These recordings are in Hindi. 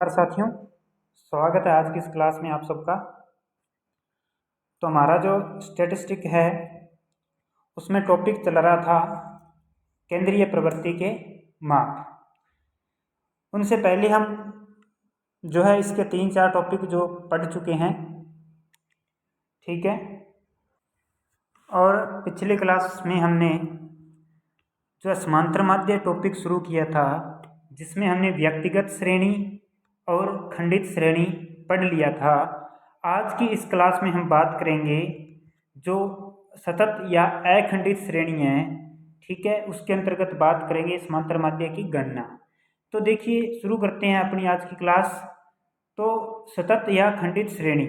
नमस्कार साथियों, स्वागत है आज की इस क्लास में आप सबका। तो हमारा जो स्टैटिस्टिक है उसमें टॉपिक चल रहा था केंद्रीय प्रवृत्ति के माप। उनसे पहले हम जो है इसके 3-4 टॉपिक जो पढ़ चुके हैं, ठीक है। और पिछले क्लास में हमने जो समांतर माध्य टॉपिक शुरू किया था, जिसमें हमने व्यक्तिगत श्रेणी और खंडित श्रेणी पढ़ लिया था। आज की इस क्लास में हम बात करेंगे जो सतत या अखंडित श्रेणी है, ठीक है, उसके अंतर्गत बात करेंगे समांतर माध्य की गणना। तो देखिए, शुरू करते हैं अपनी आज की क्लास। तो सतत या खंडित श्रेणी,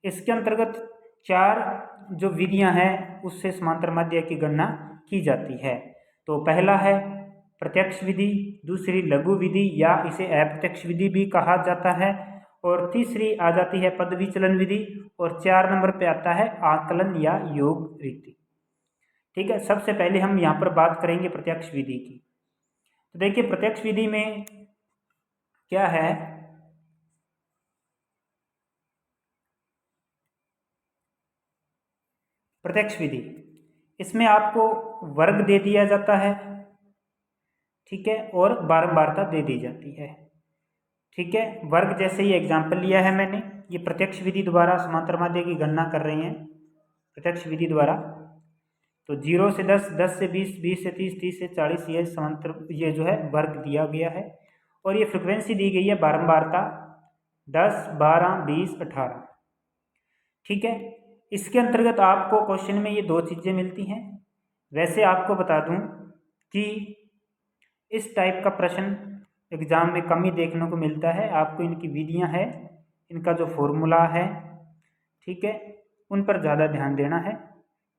इसके अंतर्गत 4 जो विधियां हैं उससे समांतर माध्य की गणना की जाती है। तो पहला है प्रत्यक्ष विधि, दूसरी लघु विधि या इसे अप्रत्यक्ष विधि भी कहा जाता है, और तीसरी आ जाती है पद विचलन विधि, और 4 नंबर पे आता है आकलन या योग रीति। ठीक है, सबसे पहले हम यहाँ पर बात करेंगे प्रत्यक्ष विधि की। तो देखिए, प्रत्यक्ष विधि में क्या है, प्रत्यक्ष विधि इसमें आपको वर्ग दे दिया जाता है, ठीक है, और बारंबारता दे दी जाती है, ठीक है। वर्ग जैसे ही एग्जाम्पल लिया है मैंने, ये प्रत्यक्ष विधि द्वारा समांतर माध्य की गणना कर रहे हैं प्रत्यक्ष विधि द्वारा। तो 0 से 10, 10 से 20, 20 से 30, 30 से 40, ये समांतर ये जो है वर्ग दिया गया है, और ये फ्रिक्वेंसी दी गई है बारंबारता 10, 12, 20, 18, ठीक है। इसके अंतर्गत आपको क्वेश्चन में ये 2 चीज़ें मिलती हैं। वैसे आपको बता दूं कि इस टाइप का प्रश्न एग्जाम में कम ही देखने को मिलता है। आपको इनकी विधियां हैं, इनका जो फॉर्मूला है, ठीक है, उन पर ज़्यादा ध्यान देना है,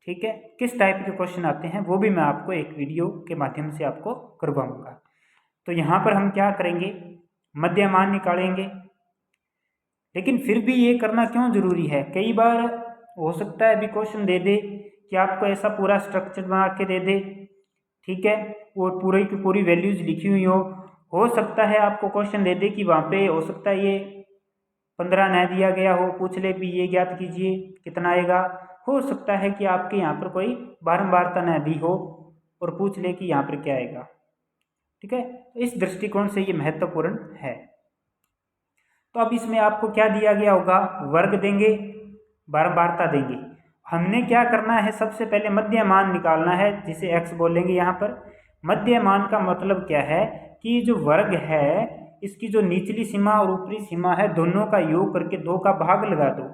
ठीक है। किस टाइप के क्वेश्चन आते हैं वो भी मैं आपको एक वीडियो के माध्यम से आपको करवाऊंगा। तो यहाँ पर हम क्या करेंगे, मध्यमान निकालेंगे। लेकिन फिर भी ये करना क्यों जरूरी है, कई बार हो सकता है अभी क्वेश्चन दे दे कि आपको ऐसा पूरा स्ट्रक्चर बना के दे दे, ठीक है, वो पूरी की पूरी वैल्यूज लिखी हुई हो सकता है आपको क्वेश्चन दे दे कि वहाँ पे हो सकता है ये 15 न दिया गया हो, पूछ ले भी ये ज्ञात कीजिए कितना आएगा। हो सकता है कि आपके यहाँ पर कोई बारंबारता न दी हो और पूछ ले कि यहाँ पर क्या आएगा, ठीक है। इस दृष्टिकोण से ये महत्वपूर्ण है। तो अब इसमें आपको क्या दिया गया होगा, वर्ग देंगे, बारंबारता देंगे। हमने क्या करना है, सबसे पहले मध्यमान निकालना है, जिसे x बोलेंगे। यहाँ पर मध्यमान का मतलब क्या है कि जो वर्ग है इसकी जो निचली सीमा और ऊपरी सीमा है, दोनों का योग करके 2 का भाग लगा दो।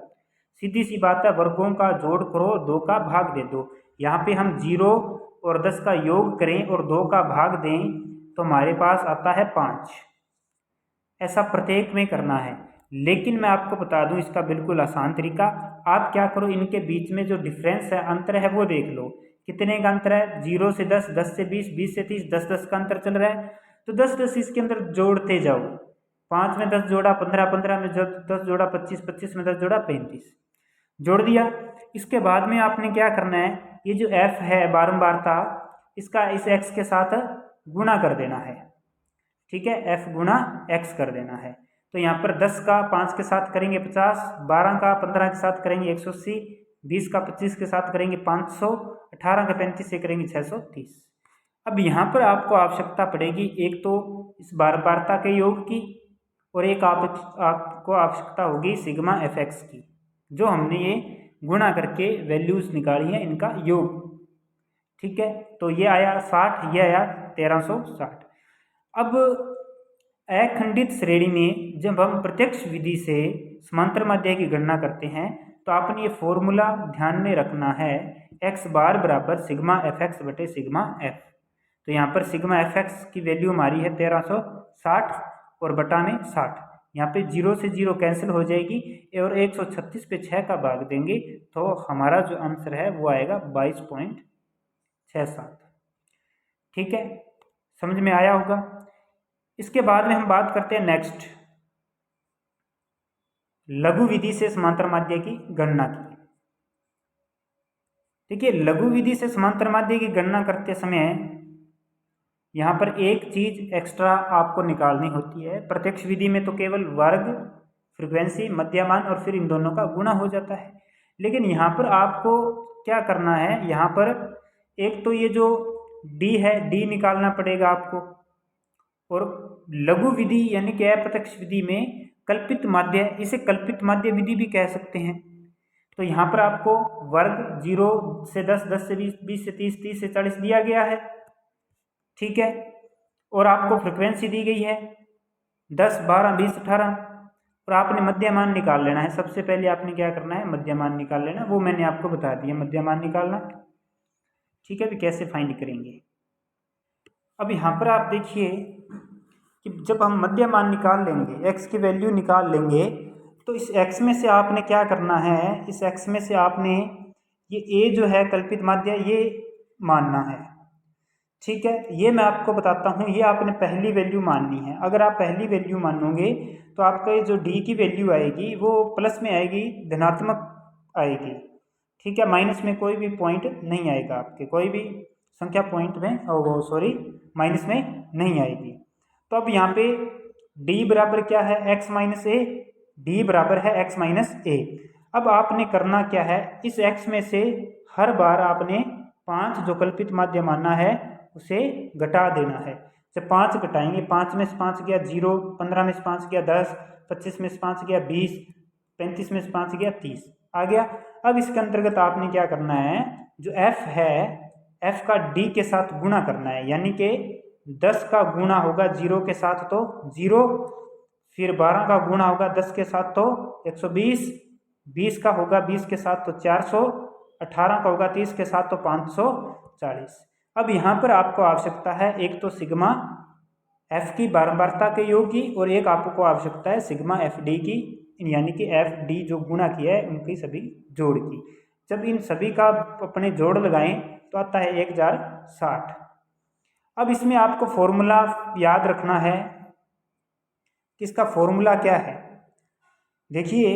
सीधी सी बात है, वर्गों का जोड़ करो, 2 का भाग दे दो। यहाँ पे हम 0 और 10 का योग करें और 2 का भाग दें तो हमारे पास आता है 5। ऐसा प्रत्येक में करना है। लेकिन मैं आपको बता दूं इसका बिल्कुल आसान तरीका, आप क्या करो, इनके बीच में जो डिफरेंस है, अंतर है, वो देख लो। कितने का अंतर है, 0 से 10, 10 से 20, 20 से 30, 10 10 का अंतर चल रहा है। तो 10 10 इसके अंदर जोड़ते जाओ। 5 में 10 जोड़ा 15, 15 में 10 जोड़ा 25, 25 में 10 जोड़ा 35, जोड़ दिया। इसके बाद में आपने क्या करना है, ये जो f है बारंबारता, इसका इस x के साथ गुणा कर देना है, ठीक है, f गुणा x कर देना है। तो यहाँ पर 10 का 5 के साथ करेंगे 50, 12 का 15 के साथ करेंगे 180, 20 का 25 के साथ करेंगे 500, 18 का 35 से करेंगे 630। अब यहाँ पर आपको आवश्यकता पड़ेगी एक तो इस बारंबारता के योग की, और एक आपको आवश्यकता होगी सिग्मा एफ एक्स की, जो हमने ये गुणा करके वैल्यूज निकाली है, इनका योग, ठीक है। तो ये आया 60, ये आया 1360। अब अखंडित श्रेणी में जब हम प्रत्यक्ष विधि से समांतर माध्य की गणना करते हैं तो आपने ये फॉर्मूला ध्यान में रखना है, x बार बराबर सिग्मा एफ एक्स बटे सिग्मा एफ। तो यहाँ पर सिग्मा एफ एक्स की वैल्यू हमारी है 1360 और बटा में 60। यहाँ पे 0 से 0 कैंसिल हो जाएगी और 136 पे 6 का भाग देंगे तो हमारा जो आंसर है वो आएगा 22.67, ठीक है, समझ में आया होगा। इसके बाद में हम बात करते हैं नेक्स्ट, लघु विधि से समांतर माध्य की गणना की। देखिए, लघु विधि से समांतर माध्य की गणना करते समय यहाँ पर एक चीज़ एक्स्ट्रा आपको निकालनी होती है। प्रत्यक्ष विधि में तो केवल वर्ग, फ्रीक्वेंसी, मध्यमान और फिर इन दोनों का गुणा हो जाता है, लेकिन यहाँ पर आपको क्या करना है, यहाँ पर एक तो ये जो डी है, डी निकालना पड़ेगा आपको, और लघु विधि यानी कि अप्रत्यक्ष विधि में कल्पित माध्य, इसे कल्पित माध्य विधि भी कह सकते हैं। तो यहाँ पर आपको वर्ग 0 से 10, 10 से 20, 20 से 30, 30 से 40 दिया गया है, ठीक है। और आपको फ्रिक्वेंसी दी गई है 10, 12, 20, 18, और आपने मध्यमान निकाल लेना है। सबसे पहले आपने क्या करना है, मध्यमान निकाल लेना, वो मैंने आपको बता दिया मध्यमान निकालना, ठीक है। अभी कैसे फाइंड करेंगे, अब यहाँ पर आप देखिए कि जब हम मध्यमान निकाल लेंगे, x की वैल्यू निकाल लेंगे, तो इस x में से आपने क्या करना है, इस x में से आपने ये a जो है कल्पित माध्य, ये मानना है, ठीक है। ये मैं आपको बताता हूँ, ये आपने पहली वैल्यू माननी है। अगर आप पहली वैल्यू मानोगे तो आपका ये जो d की वैल्यू आएगी वो प्लस में आएगी, धनात्मक आएगी, ठीक है। माइनस में कोई भी पॉइंट नहीं आएगा, आपके कोई भी संख्या पॉइंट में माइनस में नहीं आएगी। तो अब यहाँ पे d बराबर क्या है, x माइनस ए, d बराबर है x माइनस ए। अब आपने करना क्या है, इस x में से हर बार आपने 5 जो कल्पित माध्य मानना है उसे घटा देना है। जब 5 घटाएंगे, 5 में से 5 गया 0, 15 में से 5 गया 10, 25 में से 5 गया 20, 35 में से 5 गया 30 आ गया। अब इसके अंतर्गत आपने क्या करना है, जो f है, f का d के साथ गुणा करना है, यानी कि 10 का गुणा होगा 0 के साथ तो 0, फिर 12 का गुणा होगा 10 के साथ तो 120, 20 का होगा 20 के साथ तो 400, 18 का होगा 30 के साथ तो 540। अब यहाँ पर आपको आवश्यकता है एक तो सिग्मा f की बारंबारता के योग की, और एक आपको आवश्यकता है सिग्मा fd की, यानी कि fd जो गुणा किया है उनकी सभी जोड़ की। जब इन सभी का अपने जोड़ लगाएं तो आता है 1060। अब इसमें आपको फॉर्मूला याद रखना है, इसका फॉर्मूला क्या है, देखिए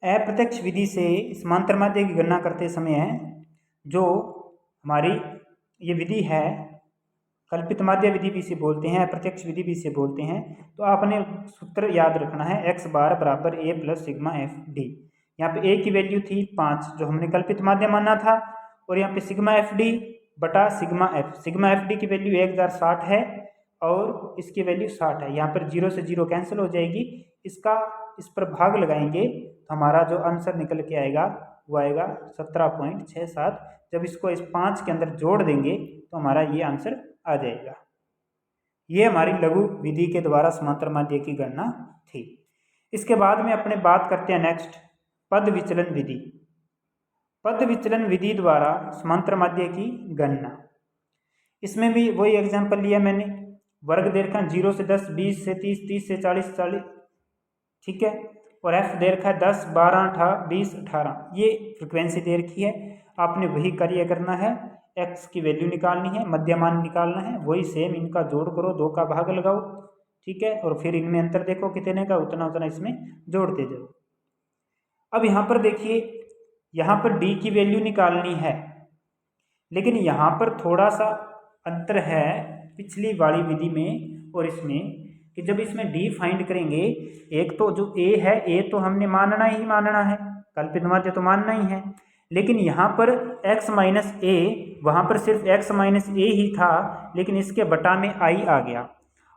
अप्रत्यक्ष विधि से समांतर माध्य की गणना करते समय जो हमारी ये विधि है, कल्पित माध्य विधि भी इसे बोलते हैं, अप्रत्यक्ष विधि भी इसे बोलते हैं, तो आपने सूत्र याद रखना है x बार बराबर a plus sigma F D. यहाँ पे a की वैल्यू थी 5 जो हमने कल्पित माध्य माना था, और यहाँ पे सिग्मा एफ डी बटा सिग्मा एफ डी की वैल्यू 1060 है और इसकी वैल्यू 60 है। यहाँ पर 0 से 0 कैंसिल हो जाएगी, इसका इस पर भाग लगाएंगे तो हमारा जो आंसर निकल के आएगा वो आएगा 17.67। जब इसको इस 5 के अंदर जोड़ देंगे तो हमारा ये आंसर आ जाएगा। ये हमारी लघु विधि के द्वारा समांतर माध्य की गणना थी। इसके बाद में अपने बात करते हैं नेक्स्ट पद विचलन विधि। पद विचलन विधि द्वारा समांतर माध्य की गणना, इसमें भी वही एग्जांपल लिया मैंने, वर्ग दे रखा 0 से 10, 20 से 30, 30 से 40, 40, ठीक है। और f दे रखा है 10, 12, 20, 18, ये फ्रिक्वेंसी दे रखी है। आपने वही कार्य करना है, x की वैल्यू निकालनी है, मध्यमान निकालना है, वही सेम इनका जोड़ करो, 2 का भाग लगाओ, ठीक है, और फिर इनमें अंतर देखो कितने का, उतना उतना इसमें जोड़ते जाओ। अब यहाँ पर देखिए, यहाँ पर d की वैल्यू निकालनी है, लेकिन यहाँ पर थोड़ा सा अंतर है पिछली वाली विधि में और इसमें, कि जब इसमें d फाइंड करेंगे, एक तो जो a है, a तो हमने मानना ही मानना है, कल्पित माध्य तो मानना ही है, लेकिन यहाँ पर x माइनस ए, वहाँ पर सिर्फ x माइनस ए ही था, लेकिन इसके बटा में i आ गया।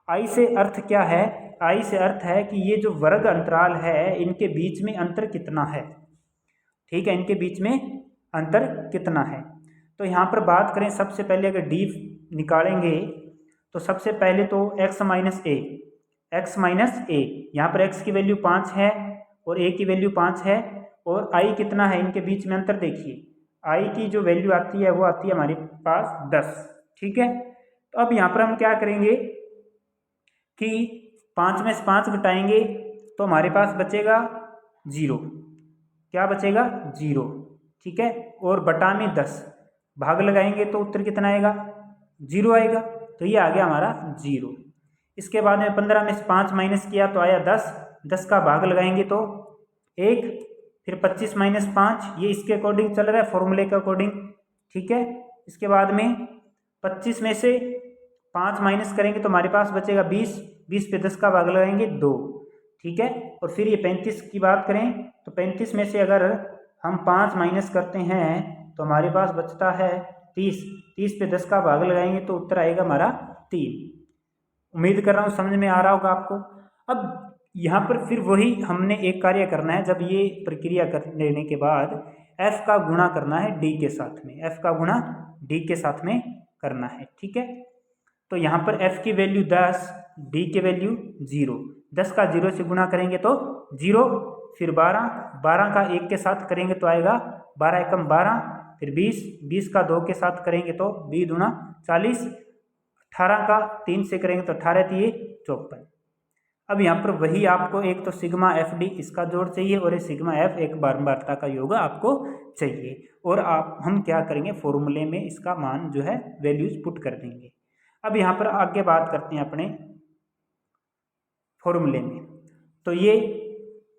i से अर्थ क्या है, i से अर्थ है कि ये जो वर्ग अंतराल है इनके बीच में अंतर कितना है, ठीक है, इनके बीच में अंतर कितना है। तो यहाँ पर बात करें, सबसे पहले अगर d निकालेंगे तो सबसे पहले तो x माइनस ए, यहाँ पर x की वैल्यू 5 है और a की वैल्यू 5 है, और i कितना है, इनके बीच में अंतर देखिए, i की जो वैल्यू आती है वो आती है हमारे पास 10, ठीक है। तो अब यहाँ पर हम क्या करेंगे कि 5 में से 5 घटाएंगे तो हमारे पास बचेगा 0, क्या बचेगा 0, ठीक है, और बटा में 10, भाग लगाएंगे तो उत्तर कितना आएगा, 0 आएगा, तो ये आ गया हमारा 0। इसके बाद में 15 में से 5 माइनस किया तो आया 10, 10 का भाग लगाएंगे तो 1, फिर 25 माइनस 5, ये इसके अकॉर्डिंग चल रहा है, फॉर्मूले के अकॉर्डिंग, ठीक है। इसके बाद में 25 में से 5 माइनस करेंगे तो हमारे पास बचेगा 20, 20 पे 10 का भाग लगाएंगे 2, ठीक है। और फिर ये 35 की बात करें तो 35 में से अगर हम 5 माइनस करते हैं तो हमारे पास बचता है 30, 30 पे 10 का भाग लगाएंगे तो उत्तर आएगा हमारा 3। उम्मीद कर रहा हूँ समझ में आ रहा होगा आपको। अब यहाँ पर फिर वही हमने एक कार्य करना है, जब ये प्रक्रिया कर लेने के बाद f का गुणा करना है d के साथ में, f का गुणा d के साथ में करना है, ठीक है। तो यहाँ पर f की वैल्यू 10, d की वैल्यू 0, 10 का 0 से गुणा करेंगे तो 0, फिर 12, 12 का 1 के साथ करेंगे तो आएगा 12 एकम 12, फिर 20, 20 का 2 के साथ करेंगे तो 20 दूना 40, 18 का 3 से करेंगे तो 18 दिए 54। अब यहाँ पर वही आपको एक तो सिग्मा एफ डी इसका जोड़ चाहिए और ये सिग्मा एफ एक बारंबारता का योग आपको चाहिए, और हम क्या करेंगे फॉर्मूले में इसका मान जो है वैल्यूज पुट कर देंगे। अब यहाँ पर आगे बात करते हैं अपने फॉर्मूले में। तो ये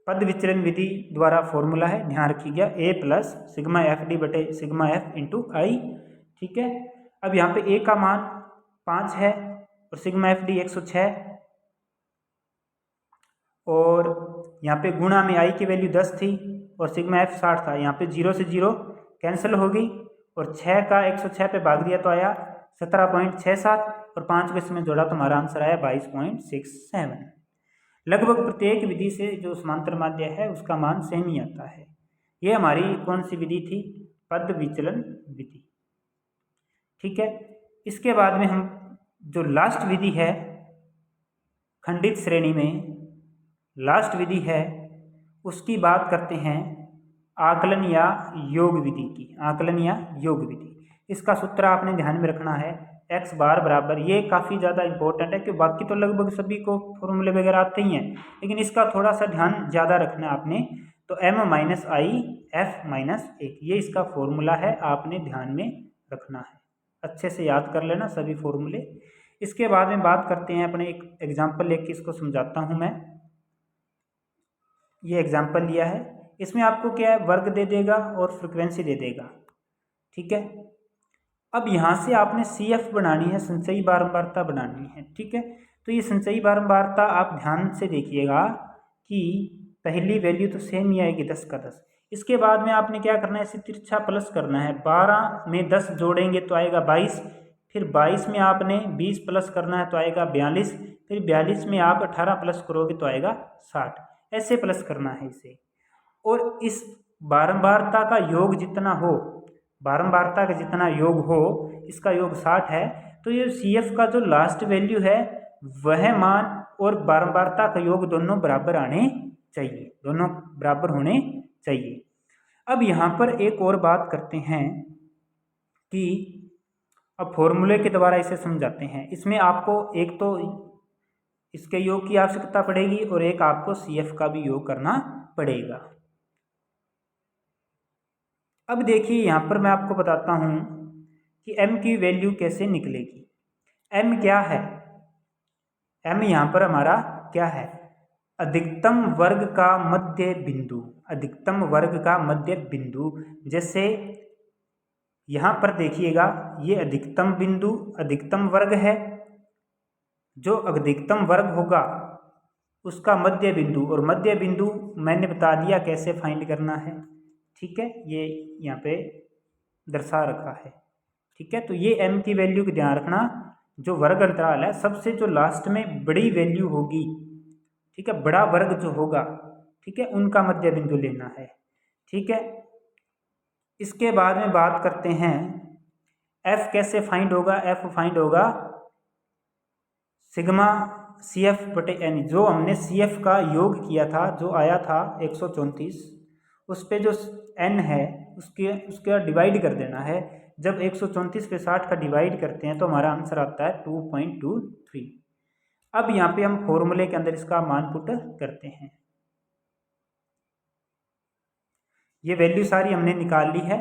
पद विचलन विधि द्वारा फॉर्मूला है, ध्यान रखिएगा, ए प्लस सिग्मा एफ डी बटे सिग्मा एफ इंटू आई, ठीक है। अब यहाँ पे ए का मान 5 है और सिग्मा एफ डी 106, और यहाँ पे गुणा में आई की वैल्यू 10 थी और सिग्मा एफ 60 था। यहाँ पे 0 से 0 कैंसिल हो गई और 6 का 106 पे भाग दिया तो आया 17.67 और 5 को इसमें जोड़ा तो हमारा आंसर आया 22.67। लगभग प्रत्येक विधि से जो समांतर माध्य है उसका मान सेम ही आता है। ये हमारी कौन सी विधि थी? पद विचलन विधि, ठीक है। इसके बाद में हम जो लास्ट विधि है खंडित श्रेणी में लास्ट विधि है उसकी बात करते हैं, आकलन या योग विधि की। आकलन या योग विधि, इसका सूत्र आपने ध्यान में रखना है, x बार बराबर, ये काफ़ी ज़्यादा इंपॉर्टेंट है कि बाकी तो लगभग सभी को फॉर्मूले वगैरह आते ही हैं, लेकिन इसका थोड़ा सा ध्यान ज़्यादा रखना है आपने। तो m minus I F minus 1, ये इसका फॉर्मूला है, आपने ध्यान में रखना है, अच्छे से याद कर लेना सभी फॉर्मूले। इसके बाद में बात करते हैं अपने एक एग्जाम्पल लेके इसको समझाता हूँ मैं। ये एग्जाम्पल लिया है, इसमें आपको क्या है, वर्ग दे देगा और फ्रिक्वेंसी दे देगा, ठीक है। अब यहाँ से आपने सी एफ बनानी है, संचयी बारंबारता बनानी है, ठीक है। तो ये संचयी बारंबारता आप ध्यान से देखिएगा कि पहली वैल्यू तो सेम ही आएगी 10 का 10। इसके बाद में आपने क्या करना है, इसे तिरछा प्लस करना है, 12 में 10 जोड़ेंगे तो आएगा 22, फिर 22 में आपने 20 प्लस करना है तो आएगा 42, फिर 42 में आप 18 प्लस करोगे तो आएगा 60, ऐसे प्लस करना है इसे। और इस बारंबारता का योग जितना हो, बारंबारता का जितना योग हो, इसका योग 60 है, तो ये सी एफ का जो लास्ट वैल्यू है वह मान और बारंबारता का योग दोनों बराबर आने चाहिए, दोनों बराबर होने चाहिए। अब यहाँ पर एक और बात करते हैं कि अब फॉर्मूले के द्वारा इसे समझाते हैं। इसमें आपको एक तो इसके योग की आवश्यकता पड़ेगी और एक आपको सी एफ का भी योग करना पड़ेगा। अब देखिए यहाँ पर मैं आपको बताता हूँ कि m की वैल्यू कैसे निकलेगी। m क्या है? m यहाँ पर हमारा क्या है? अधिकतम वर्ग का मध्य बिंदु, अधिकतम वर्ग का मध्य बिंदु। जैसे यहाँ पर देखिएगा, ये अधिकतम बिंदु अधिकतम वर्ग है, जो अधिकतम वर्ग होगा उसका मध्य बिंदु, और मध्य बिंदु मैंने बता दिया कैसे फाइंड करना है, ठीक है, ये यहाँ पे दर्शा रखा है, ठीक है। तो ये m की वैल्यू का ध्यान रखना, जो वर्ग अंतराल है सबसे जो लास्ट में बड़ी वैल्यू होगी, ठीक है, बड़ा वर्ग जो होगा, ठीक है, उनका मध्य बिंदु लेना है, ठीक है। इसके बाद में बात करते हैं f कैसे फाइंड होगा। f फाइंड होगा सिग्मा सी एफ बटे एन, जो हमने सी एफ का योग किया था, जो आया था 134, उस पे जो n है उसके डिवाइड कर देना है। जब 134 पे 60 का डिवाइड करते हैं तो हमारा आंसर आता है 2.23। अब यहाँ पे हम फॉर्मूले के अंदर इसका मान पुट करते हैं। ये वैल्यू सारी हमने निकाल ली है।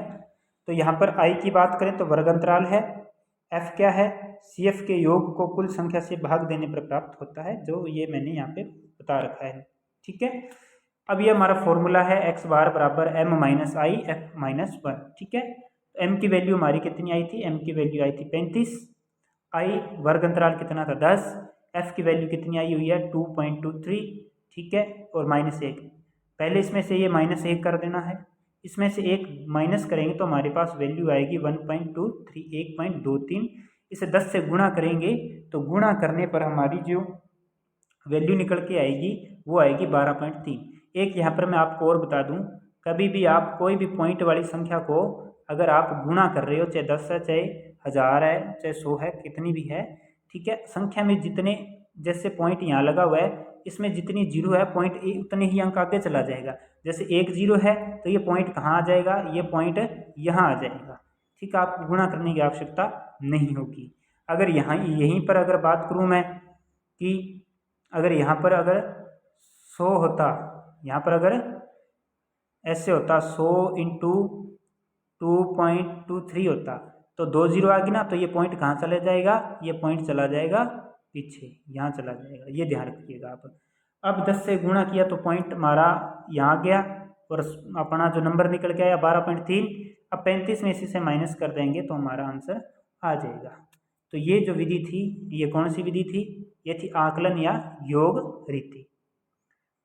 तो यहाँ पर i की बात करें तो वर्ग अंतराल है, f क्या है, सी एफ के योग को कुल संख्या से भाग देने पर प्राप्त होता है, जो ये मैंने यहाँ पे बता रखा है, ठीक है। अब ये हमारा फॉर्मूला है x बार बराबर m minus I F minus 1, ठीक है। m की वैल्यू हमारी कितनी आई थी, m की वैल्यू आई थी 35, आई वर्ग अंतराल कितना था 10, एफ की वैल्यू कितनी आई हुई है 2.23, ठीक है, और -1। पहले इसमें से ये -1 कर देना है, इसमें से 1 माइनस करेंगे तो हमारे पास वैल्यू आएगी 1.23, 1.23। इसे 10 से गुणा करेंगे तो गुणा करने पर हमारी जो वैल्यू निकल के आएगी वो आएगी 12.3। एक यहाँ पर मैं आपको और बता दूँ, कभी भी आप कोई भी पॉइंट वाली संख्या को अगर आप गुणा कर रहे हो, चाहे 10 है, चाहे 1000 है, चाहे 100 है, कितनी भी है, ठीक है, संख्या में जितने जैसे पॉइंट यहाँ लगा हुआ है इसमें जितनी जीरो है पॉइंट उतने ही अंक आगे चला जाएगा। जैसे 1 0 है तो ये पॉइंट कहाँ आ जाएगा, ये पॉइंट यहाँ आ जाएगा, ठीक है, आपको गुणा करने की आवश्यकता नहीं होगी। अगर यहाँ यहीं पर अगर बात करूँ मैं कि अगर यहाँ पर अगर 100 होता, यहाँ पर अगर ऐसे होता 100 इंटू 2.23 होता तो 2 0 आ गई ना, तो ये पॉइंट कहाँ चला जाएगा, ये पॉइंट चला जाएगा पीछे, यहाँ चला जाएगा, ये ध्यान रखिएगा आप। अब 10 से गुणा किया तो पॉइंट हमारा यहाँ गया और अपना जो नंबर निकल के आया 12.3। अब 35 में इसी से माइनस कर देंगे तो हमारा आंसर आ जाएगा। तो ये जो विधि थी, ये कौन सी विधि थी, ये थी आकलन या योग रीति,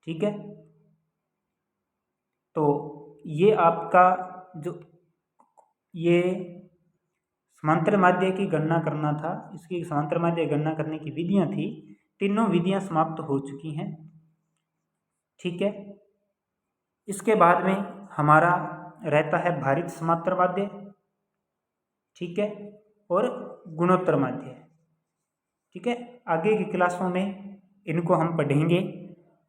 ठीक है। तो ये आपका जो ये समांतर माध्य की गणना करना था, इसकी समांतर माध्य गणना करने की विधियां थी, तीनों विधियां समाप्त हो चुकी हैं, ठीक है। इसके बाद में हमारा रहता है भारित समांतर माध्य, ठीक है, और गुणोत्तर माध्य, ठीक है। आगे की क्लासों में इनको हम पढ़ेंगे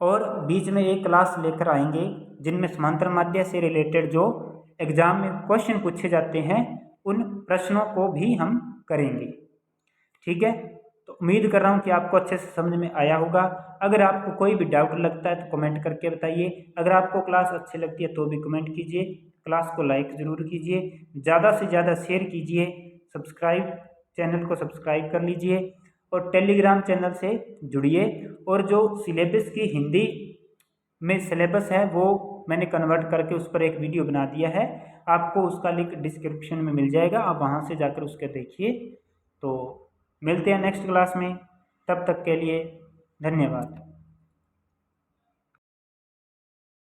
और बीच में एक क्लास लेकर आएंगे जिनमें समांतर माध्य से रिलेटेड जो एग्जाम में क्वेश्चन पूछे जाते हैं उन प्रश्नों को भी हम करेंगे, ठीक है। तो उम्मीद कर रहा हूँ कि आपको अच्छे से समझ में आया होगा। अगर आपको कोई भी डाउट लगता है तो कमेंट करके बताइए। अगर आपको क्लास अच्छी लगती है तो भी कमेंट कीजिए, क्लास को लाइक ज़रूर कीजिए, ज़्यादा से ज़्यादा शेयर कीजिए, चैनल को सब्सक्राइब कर लीजिए और टेलीग्राम चैनल से जुड़िए। और जो सिलेबस की हिंदी में सिलेबस है वो मैंने कन्वर्ट करके उस पर एक वीडियो बना दिया है, आपको उसका लिंक डिस्क्रिप्शन में मिल जाएगा, आप वहाँ से जाकर उसके देखिए। तो मिलते हैं नेक्स्ट क्लास में, तब तक के लिए धन्यवाद।